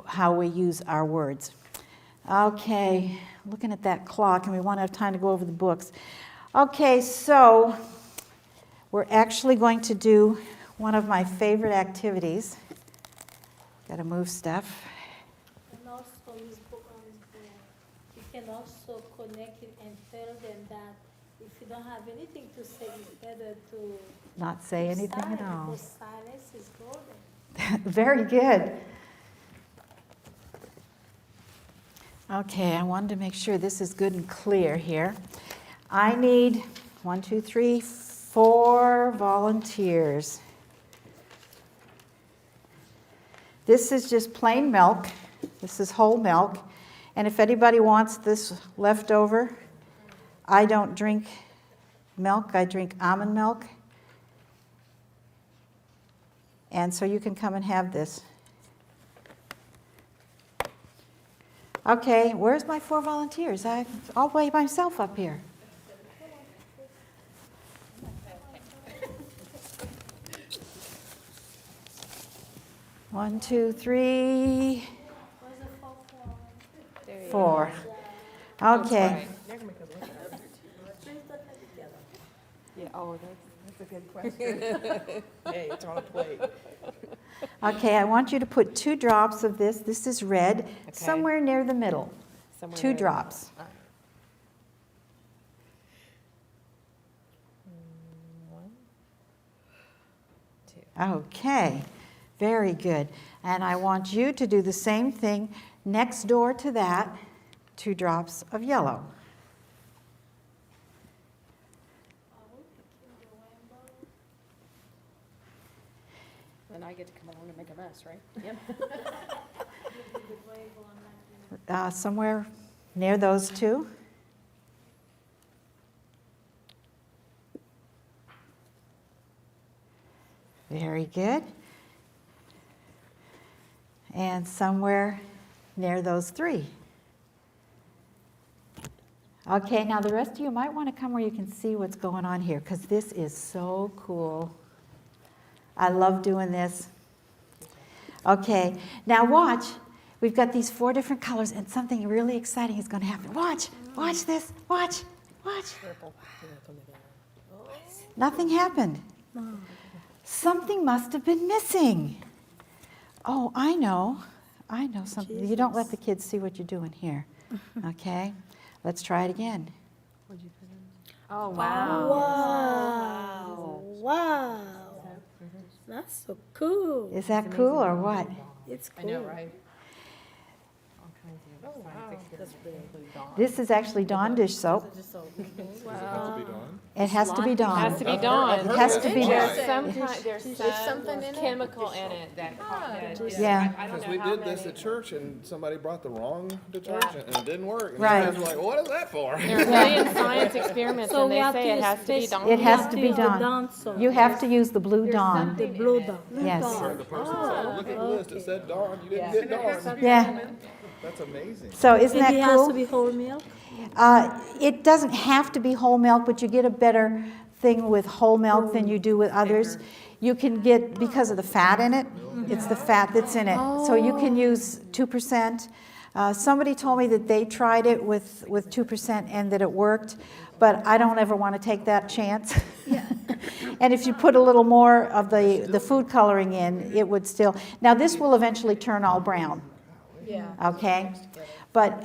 how we use our words. Okay, looking at that clock, and we want to have time to go over the books. Okay, so we're actually going to do one of my favorite activities. Got to move stuff. And also, Ms. you can also connect it and tell them that if you don't have anything to say, it's better to Not say anything at silence, all. because silence is golden. Very good. Okay, I wanted to make sure this is good and clear here. I need 1, 2, 3, 4 volunteers. This is just plain milk. This is whole milk. And if anybody wants this left over, I don't drink milk. I drink almond milk. And so you can come and have this. Okay, where's my 4 volunteers? I'm all by myself up here. One, 2, 3, 4. Okay. They're gonna make us look at it. Yeah, oh, that's a good question. Hey, it's on a plate. Okay, I want you to put 2 drops of this. This is red, somewhere near the middle. 2 drops. All right. 1, 2. Okay, very good. And I want you to do the same thing next door to that, 2 drops of yellow. Then I get to come along and make a mess, right? Yep. Somewhere near those 2. Very good. And somewhere near those 3. Okay, now the rest of you might want to come where you can see what's going on here, because this is so cool. I love doing this. Okay, now watch. We've got these 4 different colors, and something really exciting is going to happen. Watch this, watch. Nothing happened. Something must have been missing. Oh, I know something. You don't let the kids see what you're doing here. Okay, let's try it again. Oh, wow. Wow. That's so cool. Is that cool or what? It's cool. I know, right? This is actually Dawn dish soap. It has to be Dawn. Has to be Dawn. It has to be There's Dawn. there's something chemical in it that Yeah. I don't Because know we how did this many. at church and somebody brought the wrong detergent and it didn't work. And Right. the guys were like, what is that for? There are a million science experiments So and we they have say to it has to be use Dawn. It has to be use the Dawn. Dawn soap. You have to use the blue Dawn. The blue Dawn. Yes. The person said, look at the list, it said Dawn, you didn't get Dawn. Yeah. That's amazing. So isn't Maybe it that has to cool? be whole milk. It doesn't have to be whole milk, but you get a better thing with whole milk than you do with others. You can get, because of the fat in it, it's the fat that's in it. So you can use 2%. Somebody told me that they tried it with 2% and that it worked, but I don't ever want to take that chance. And if you put a little more of the food coloring in, it would still. Now this will eventually turn all brown. Yeah. okay? But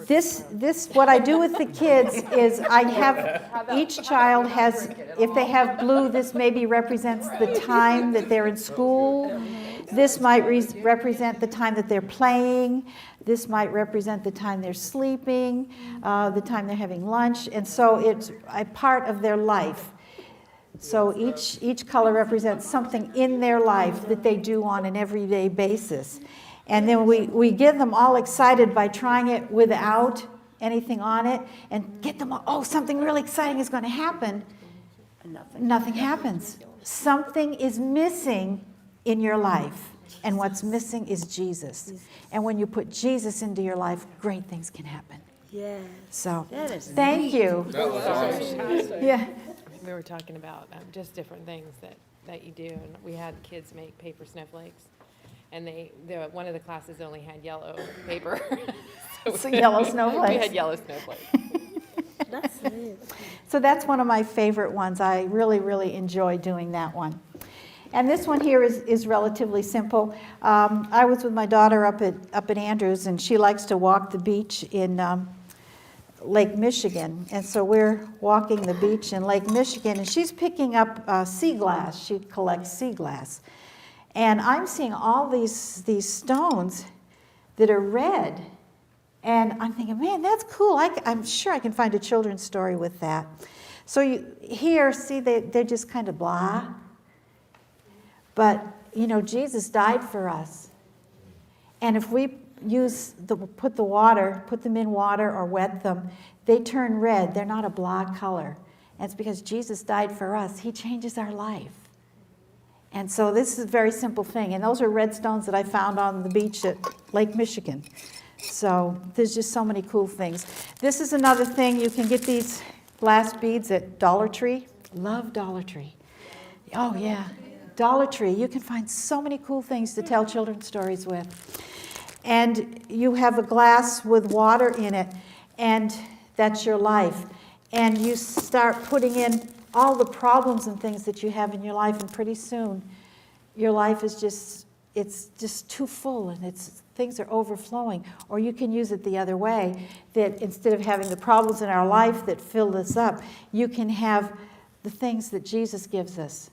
this, what I do with the kids is I have, each child has, if they have blue, this maybe represents the time that they're in school. This might represent the time that they're playing. This might represent the time they're sleeping, the time they're having lunch. And so it's a part of their life. So each color represents something in their life that they do on an everyday basis. And then we get them all excited by trying it without anything on it and get them, oh, something really exciting is going to happen. Nothing happens. Something is missing in your life. And what's missing is Jesus. And when you put Jesus into your life, great things can happen. Yes. So, That is thank you. That was awesome. Yeah. We were talking about just different things that you do, and we had kids make paper snowflakes, and one of the classes only had yellow paper. So yellow snowflakes. We had yellow snowflakes. That's it. So that's one of my favorite ones. I really, really enjoy doing that one. And this one here is relatively simple. I was with my daughter up at Andrews, and she likes to walk the beach in Lake Michigan. And so we're walking the beach in Lake Michigan, and she's picking up sea glass. She collects sea glass. And I'm seeing all these stones that are red. And I'm thinking, man, that's cool. I'm sure I can find a children's story with that. So you here, see, they're just kind of blah. But, Jesus died for us. And if we put them in water or wet them, they turn red. They're not a blah color. And it's because Jesus died for us. He changes our life. And so this is a very simple thing. And those are red stones that I found on the beach at Lake Michigan. So there's just so many cool things. This is another thing. You can get these glass beads at Dollar Tree. Love Dollar Tree. Oh, yeah. Dollar Tree. You can find so many cool things to tell children's stories with. And you have a glass with water in it, and that's your life. And you start putting in all the problems and things that you have in your life, and pretty soon your life is just too full, and things are overflowing. Or you can use it the other way, that instead of having the problems in our life that fill us up, you can have the things that Jesus gives us.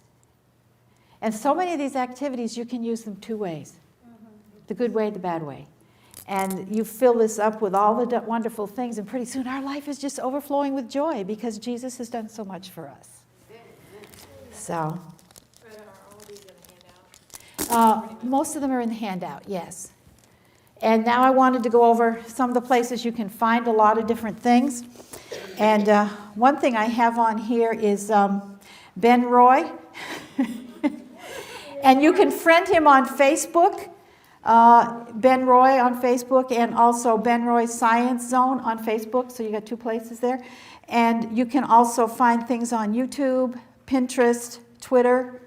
And so many of these activities, you can use them two ways. The good way, the bad way. And you fill this up with all the wonderful things, and pretty soon our life is just overflowing with joy because Jesus has done so much for us. So, most of them are in the handout, yes. And now I wanted to go over some of the places you can find a lot of different things. And one thing I have on here is Ben Roy. And you can friend him on Facebook. Ben Roy on Facebook, and also Ben Roy Science Zone on Facebook, so you got two places there. And you can also find things on YouTube, Pinterest, Twitter,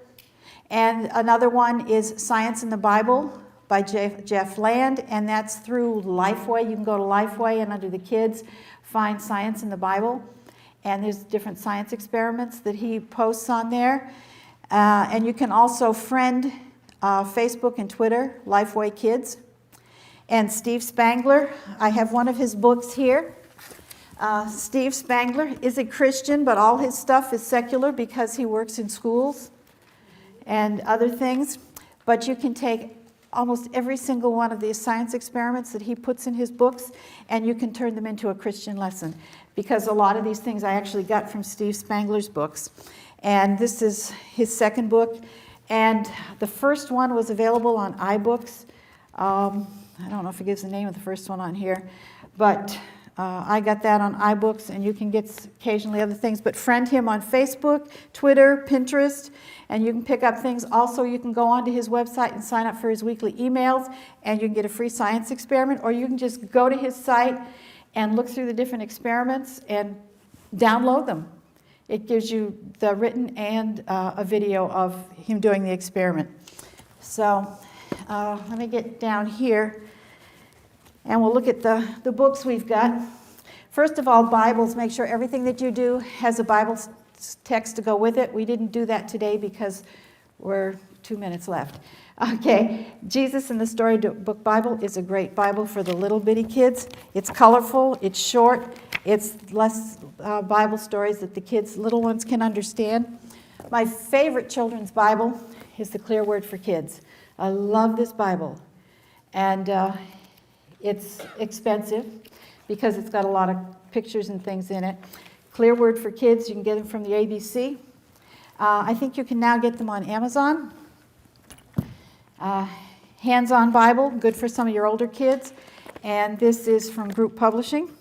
and another one is Science in the Bible by Jeff Land, and that's through Lifeway. You can go to Lifeway and under the kids find Science in the Bible, and there's different science experiments that he posts on there. And you can also friend Facebook and Twitter, Lifeway Kids. And Steve Spangler, I have one of his books here. Steve Spangler is a Christian, but all his stuff is secular because he works in schools and other things. But you can take almost every single one of these science experiments that he puts in his books, and you can turn them into a Christian lesson, because a lot of these things I actually got from Steve Spangler's books. And this is his second book. And the first one was available on iBooks. I don't know if it gives the name of the first one on here, but I got that on iBooks, and you can get occasionally other things. But friend him on Facebook, Twitter, Pinterest, and you can pick up things. Also, you can go onto his website and sign up for his weekly emails, and you can get a free science experiment, or you can just go to his site and look through the different experiments and download them. It gives you the written and a video of him doing the experiment. So let me get down here, and we'll look at the books we've got. First of all, Bibles. Make sure everything that you do has a Bible text to go with it. We didn't do that today because we're 2 minutes left. Okay, Jesus in the Storybook Bible is a great Bible for the little bitty kids. It's colorful, it's short, it's less Bible stories that the kids, little ones, can understand. My favorite children's Bible is the Clear Word for Kids. I love this Bible. And it's expensive because it's got a lot of pictures and things in it. Clear Word for Kids, you can get them from the ABC. I think you can now get them on Amazon. Hands-on Bible, good for some of your older kids. And this is from Group Publishing.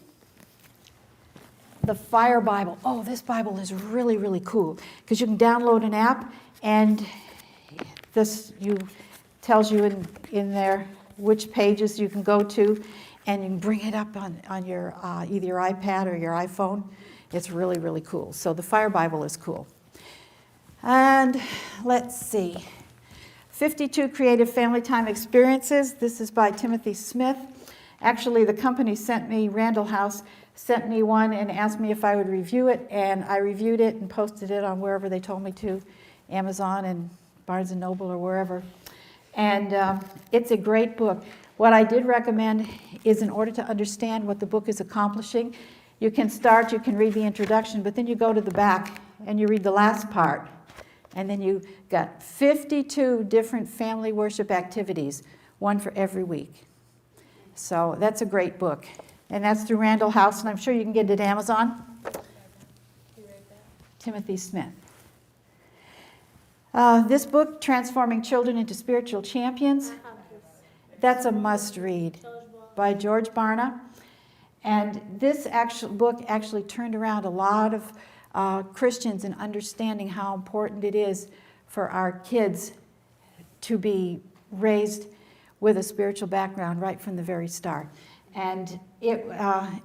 The Fire Bible. Oh, this Bible is really, really cool because you can download an app and this tells you in there which pages you can go to, and you can bring it up on your either your iPad or your iPhone. It's really, really cool. So the Fire Bible is cool. And let's see. 52 Creative Family Time Experiences. This is by Timothy Smith. Actually, the company sent me, Randall House, sent me one and asked me if I would review it, and I reviewed it and posted it on wherever they told me to, Amazon and Barnes & Noble or wherever. And it's a great book. What I did recommend is, in order to understand what the book is accomplishing, you can start, you can read the introduction, but then you go to the back and you read the last part. And then you got 52 different family worship activities, one for every week. So that's a great book. And that's through Randall House, and I'm sure you can get it at Amazon. Timothy Smith. This book, Transforming Children into Spiritual Champions, that's a must-read by George Barna. And this book actually turned around a lot of Christians in understanding how important it is for our kids to be raised with a spiritual background right from the very start. And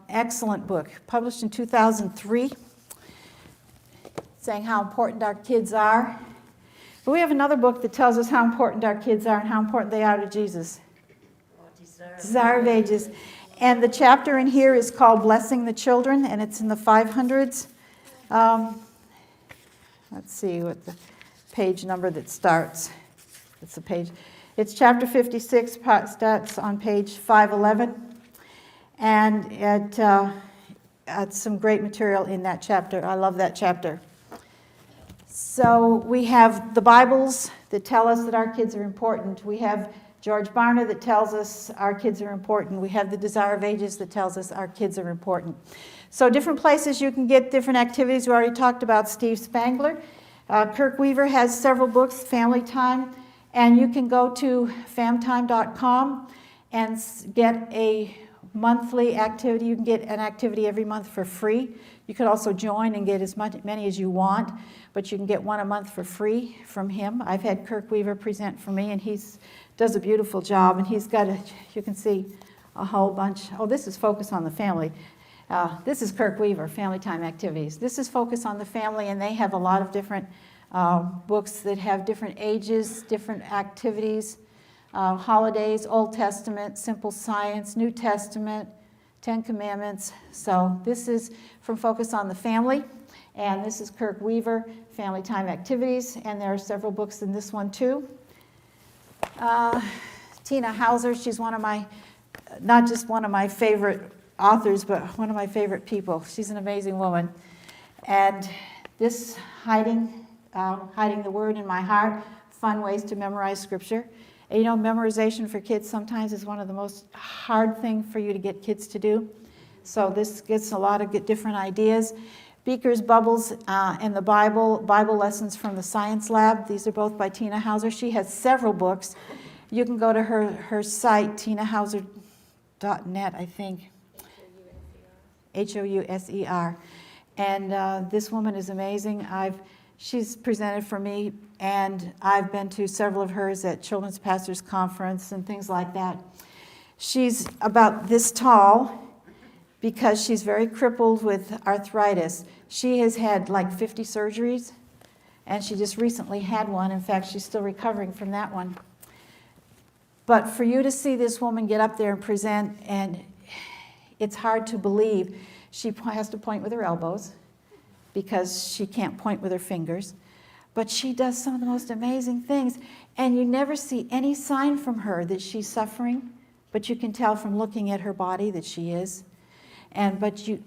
excellent book, published in 2003, saying how important our kids are. But we have another book that tells us how important our kids are and how important they are to Jesus. Desire of Ages. And the chapter in here is called Blessing the Children, and it's in the 500s. Let's see what the page number that starts. It's the page. It's chapter 56, starts on page 511. And it's some great material in that chapter. I love that chapter. So we have the Bibles that tell us that our kids are important. We have George Barna that tells us our kids are important. We have the Desire of Ages that tells us our kids are important. So different places you can get different activities. We already talked about Steve Spangler. Kirk Weaver has several books, Family Time. And you can go to famtime.com and get a monthly activity. You can get an activity every month for free. You could also join and get as many as you want, but you can get one a month for free from him. I've had Kirk Weaver present for me, and he does a beautiful job. And he's got, you can see a whole bunch. Oh, this is Focus on the Family. This is Kirk Weaver, Family Time Activities. This is Focus on the Family, and they have a lot of different books that have different ages, different activities, holidays, Old Testament, Simple Science, New Testament, 10 Commandments. So this is from Focus on the Family, and this is Kirk Weaver, Family Time Activities, and there are several books in this one too. Tina Hauser, she's one of my, not just one of my favorite authors, but one of my favorite people. She's an amazing woman. And this Hiding the Word in My Heart, Fun Ways to Memorize Scripture. And you know, memorization for kids sometimes is one of the most hard things for you to get kids to do. So this gets a lot of different ideas. Beaker's Bubbles and the Bible Lessons from the Science Lab. These are both by Tina Hauser. She has several books. You can go to her site, tinahauser.net, I think. Houser. And this woman is amazing. She's presented for me, and I've been to several of hers at Children's Pastors Conference and things like that. She's about this tall because she's very crippled with arthritis. She has had like 50 surgeries, and she just recently had one. In fact, she's still recovering from that one. But for you to see this woman get up there and present, and it's hard to believe. She has to point with her elbows because she can't point with her fingers. But she does some of the most amazing things. And you never see any sign from her that she's suffering, but you can tell from looking at her body that she is.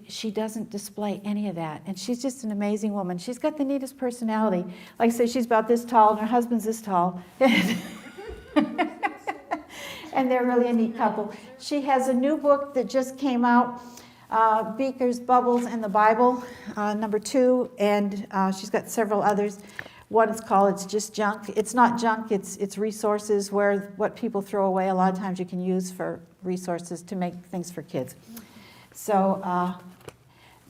She doesn't display any of that. And she's just an amazing woman. She's got the neatest personality. Like I say, she's about this tall, and her husband's this tall. And they're really a neat couple. She has a new book that just came out, Beakers, Bubbles, and the Bible, #2, and she's got several others. One is called It's Just Junk. It's not junk, it's resources where what people throw away a lot of times you can use for resources to make things for kids. So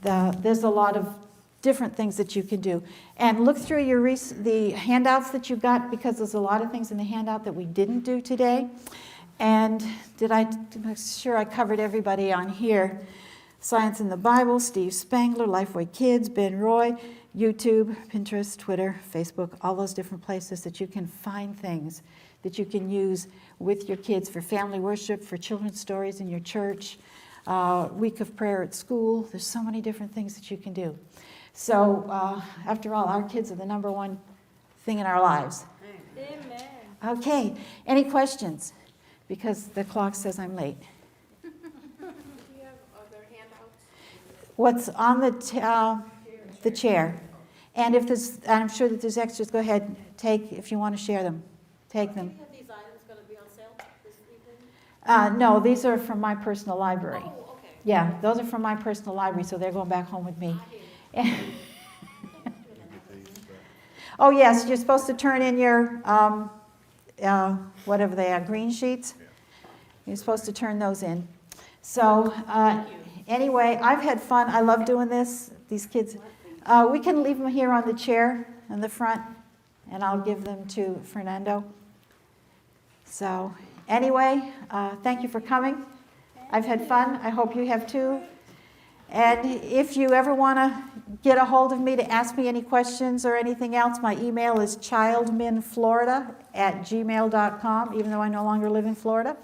there's a lot of different things that you can do. And look through the handouts that you got, because there's a lot of things in the handout that we didn't do today. And I'm sure I covered everybody on here. Science in the Bible, Steve Spangler, Lifeway Kids, Ben Roy, YouTube, Pinterest, Twitter, Facebook, all those different places that you can find things that you can use with your kids for family worship, for children's stories in your church, week of prayer at school. There's so many different things that you can do. So after all, our kids are the number one thing in our lives. Amen. Okay, any questions? Because the clock says I'm late. Do you have other handouts? What's on the chair? And if there's, I'm sure that there's extras, go ahead, take, if you want to share them, take them. Are these items going to be on sale this evening? No, these are from my personal library. Oh, okay. Yeah, those are from my personal library, so they're going back home with me. Oh, yes, you're supposed to turn in your, whatever they are, green sheets. You're supposed to turn those in. So anyway, I've had fun. I love doing this. These kids, we can leave them here on the chair in the front, and I'll give them to Fernando. So anyway, thank you for coming. I've had fun. I hope you have too. And if you ever want to get a hold of me to ask me any questions or anything else, my email is childminflorida@gmail.com, even though I no longer live in Florida.